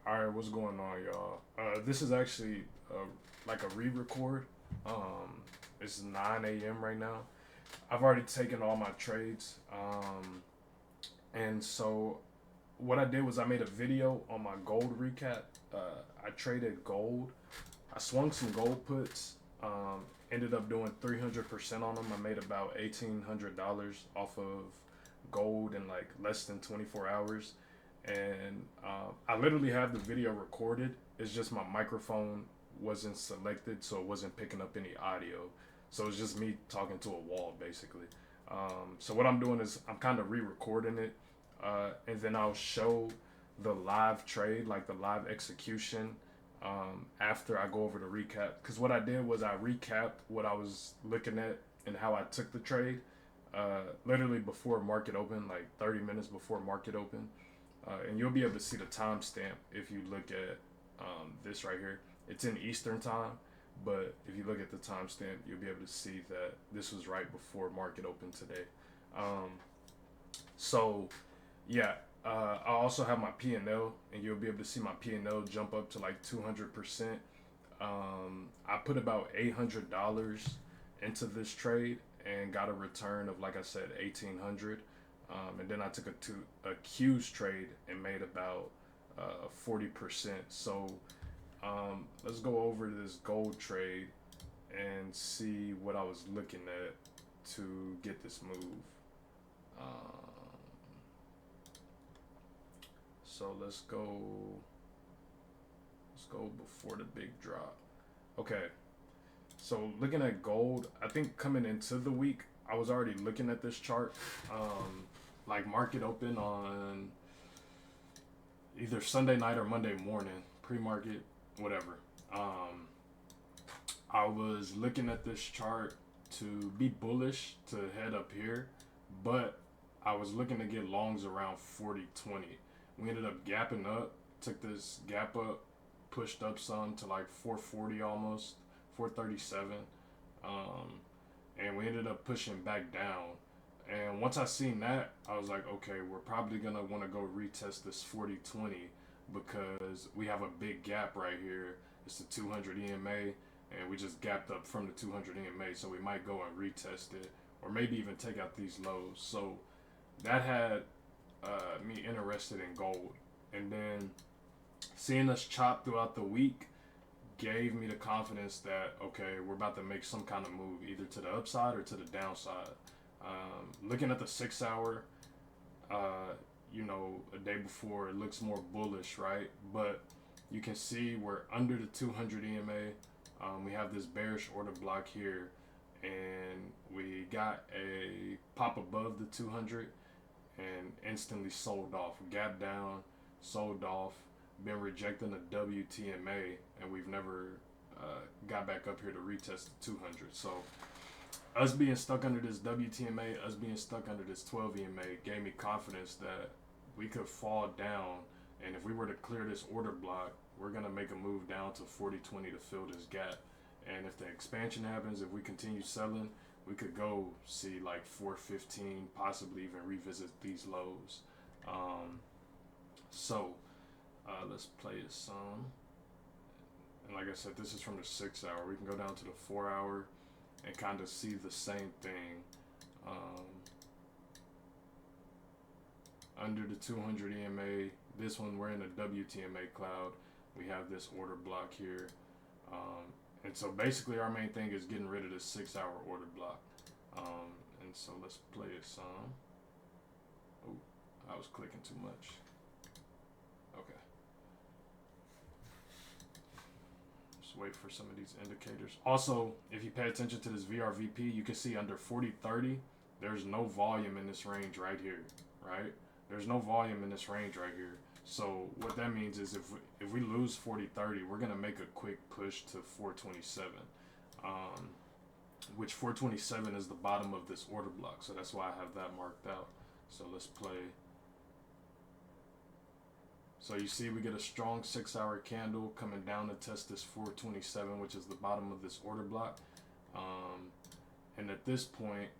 All right, what's going on, y'all? This is actually like a re-record. It's 9 a.m. right now. I've already taken all my trades, and so what I did was I made a video on my gold recap. I traded gold. I swung some gold puts. Ended up doing 300% on them. I made about $1,800 off of gold in like less than 24 hours. And I literally have the video recorded. It's just my microphone wasn't selected, so it wasn't picking up any audio. So it's just me talking to a wall, basically. So what I'm doing is I'm kind of re-recording it, and then I'll show the live trade, like the live execution, after I go over the recap. Because what I did was I recapped what I was looking at and how I took the trade, literally before market open, like 30 minutes before market open. And you'll be able to see the timestamp if you look at this right here. It's in Eastern time, but if you look at the timestamp, you'll be able to see that this was right before market open today. Um, so, yeah, I also have my P&L, and you'll be able to see my P&L jump up to like 200%. I put about $800 into this trade and got a return of, like I said, 1,800. And then I took a Q's trade and made about 40%. So let's go over this gold trade and see what I was looking at to get this move. Um, so let's go before the big drop. Okay, so looking at gold, I think coming into the week, I was already looking at this chart. Like market open on either Sunday night or Monday morning, pre-market, whatever. Um, I was looking at this chart to be bullish to head up here, but I was looking to get longs around 40.20. We ended up gapping up, took this gap up, pushed up some to like 440 almost, 437. Um, and we ended up pushing back down. And once I seen that, I was like, okay, we're probably gonna want to go retest this 40.20 because we have a big gap right here. It's the 200 EMA, and we just gapped up from the 200 EMA, so we might go and retest it, or maybe even take out these lows. So that had me interested in gold, and then seeing us chop throughout the week gave me the confidence that okay, we're about to make some kind of move either to the upside or to the downside. Looking at the 6 hour, a day before it looks more bullish, right? But you can see we're under the 200 EMA. We have this bearish order block here, and we got a pop above the 200 and instantly sold off. Gap down, sold off, been rejecting the WTMA, and we've never got back up here to retest the 200. So us being stuck under this WTMA, us being stuck under this 12 EMA gave me confidence that we could fall down, and if we were to clear this order block, we're gonna make a move down to 40.20 to fill this gap. And if the expansion happens, if we continue selling, we could go see like 415, possibly even revisit these lows. Um, so let's play a song. And like I said, this is from the 6 hour. We can go down to the 4 hour and kind of see the same thing. Um, Under the 200 EMA, this one we're in a WTMA cloud. We have this order block here. And so basically our main thing is getting rid of this 6 hour order block. And so let's play a song. Oh, I was clicking too much. Okay. Just wait for some of these indicators. Also, if you pay attention to this VRVP, you can see under 40.30, there's no volume in this range right here, right? There's no volume in this range right here. So what that means is if we lose 40.30, we're gonna make a quick push to 427, which 427 is the bottom of this order block. So that's why I have that marked out. So let's play. So you see we get a strong 6 hour candle coming down to test this 427, which is the bottom of this order block. And at this point,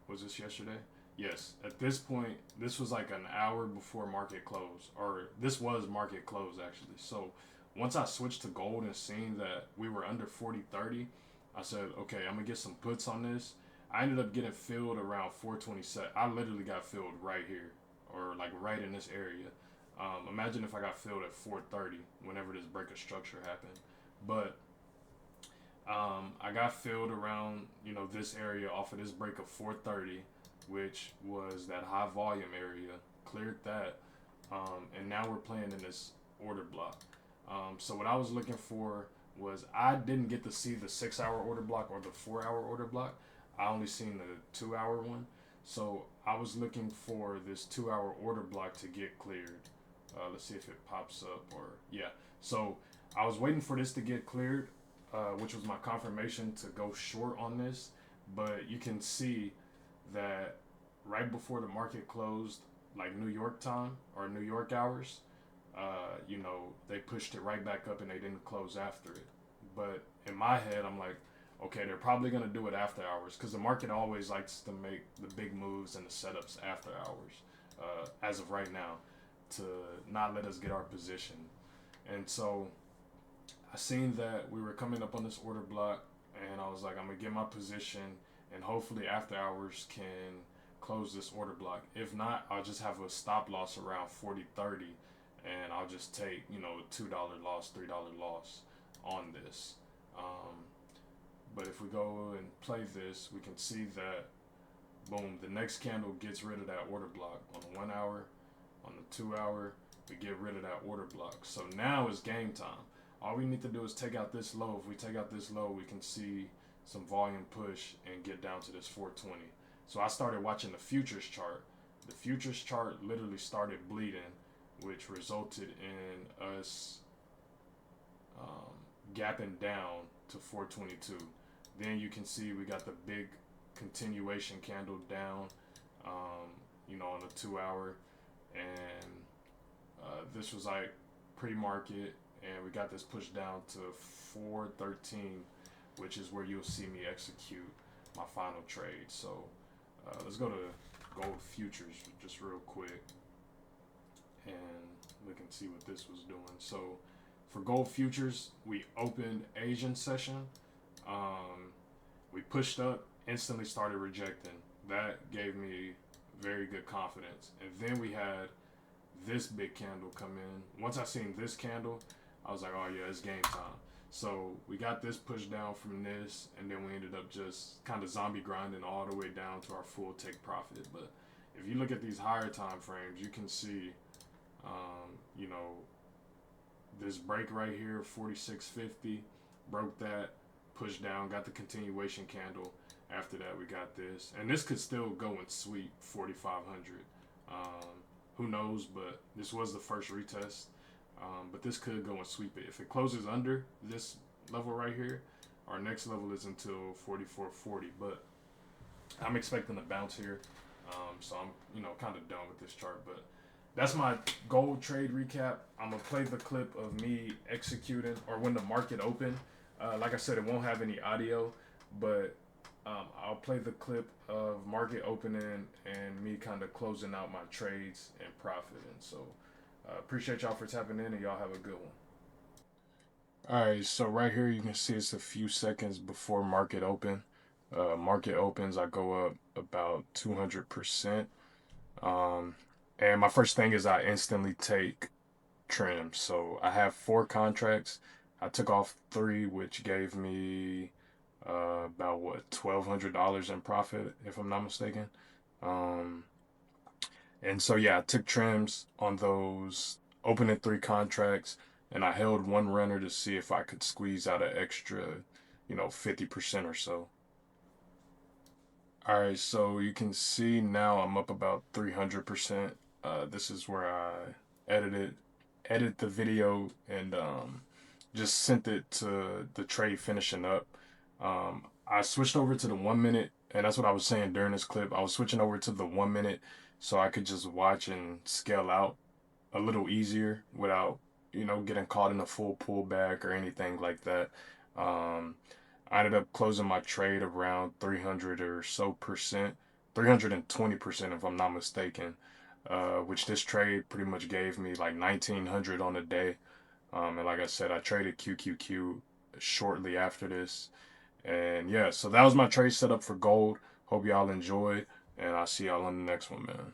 was this yesterday? Yes, at this point, this was like an hour before market close, or this was market close actually. So once I switched to gold and seen that we were under 40.30, I said, okay, I'm gonna get some puts on this. I ended up getting filled around 427. I literally got filled right here, or like right in this area. Imagine if I got filled at 4:30 whenever this break of structure happened. But I got filled around this area off of this break of 4:30, which was that high volume area. Cleared that, and now we're playing in this order block. So what I was looking for was I didn't get to see the 6 hour order block or the 4 hour order block. I only seen the 2 hour one. So I was looking for this 2 hour order block to get cleared. Let's see if it pops up or yeah. So I was waiting for this to get cleared, which was my confirmation to go short on this. But you can see that right before the market closed, like New York time or New York hours, they pushed it right back up and they didn't close after it. But in my head, I'm like, okay, they're probably gonna do it after hours because the market always likes to make the big moves and the setups after hours. As of right now, to not let us get our position, and so I seen that we were coming up on this order block, and I was like, I'm gonna get my position, and hopefully after hours can close this order block. If not, I'll just have a stop loss around 40.30, and I'll just take a $2 loss, $3 loss on this. Um, but if we go and play this, we can see that boom, the next candle gets rid of that order block on the 1 hour, on the 2 hour. We get rid of that order block. So now is game time. All we need to do is take out this low. If we take out this low, we can see some volume push and get down to this 420. So I started watching the futures chart. The futures chart literally started bleeding, which resulted in us gapping down to 422. Then you can see we got the big continuation candle down, on the 2 hour, and this was like pre-market, and we got this pushed down to 413, which is where you'll see me execute my final trade. So let's go to gold futures just real quick, and we can see what this was doing. So for gold futures, we opened Asian session. We pushed up, instantly started rejecting. That gave me very good confidence. And then we had this big candle come in. Once I seen this candle, I was like, oh yeah, it's game time. So we got this pushed down from this, and then we ended up just kind of zombie grinding all the way down to our full take profit. But if you look at these higher time frames, you can see, you know, this break right here, 46.50, broke that, pushed down, got the continuation candle. After that, we got this, and this could still go and sweep 4,500. Who knows? But this was the first retest. But this could go and sweep it. If it closes under this level right here, our next level is until 44.40. But I'm expecting a bounce here. So I'm, kind of done with this chart. But that's my gold trade recap. I'm gonna play the clip of me executing or when the market opened. Like I said, it won't have any audio, but I'll play the clip of market opening and me kind of closing out my trades and profiting. So appreciate y'all for tapping in, and y'all have a good one. All right, so right here you can see it's a few seconds before market open. Market opens, I go up about 200%. And my first thing is I instantly take trim. So I have 4 contracts. I took off 3, which gave me about what $1,200 in profit, if I'm not mistaken. Um, and so yeah, I took trims on those opening 3 contracts, and I held one runner to see if I could squeeze out an extra, 50% or so. All right, so you can see now I'm up about 300%. This is where I edited edit the video and just sent it to the trade finishing up. I switched over to the 1 minute, and that's what I was saying during this clip. I was switching over to the 1 minute so I could just watch and scale out a little easier without, getting caught in a full pullback or anything like that. Um, I ended up closing my trade around 300 or so percent 320% if I'm not mistaken. Which this trade pretty much gave me like 1900 on the day. And like I said, I traded QQQ shortly after this. And yeah, so that was my trade setup for gold. Hope y'all enjoyed, and I'll see y'all on the next one, man.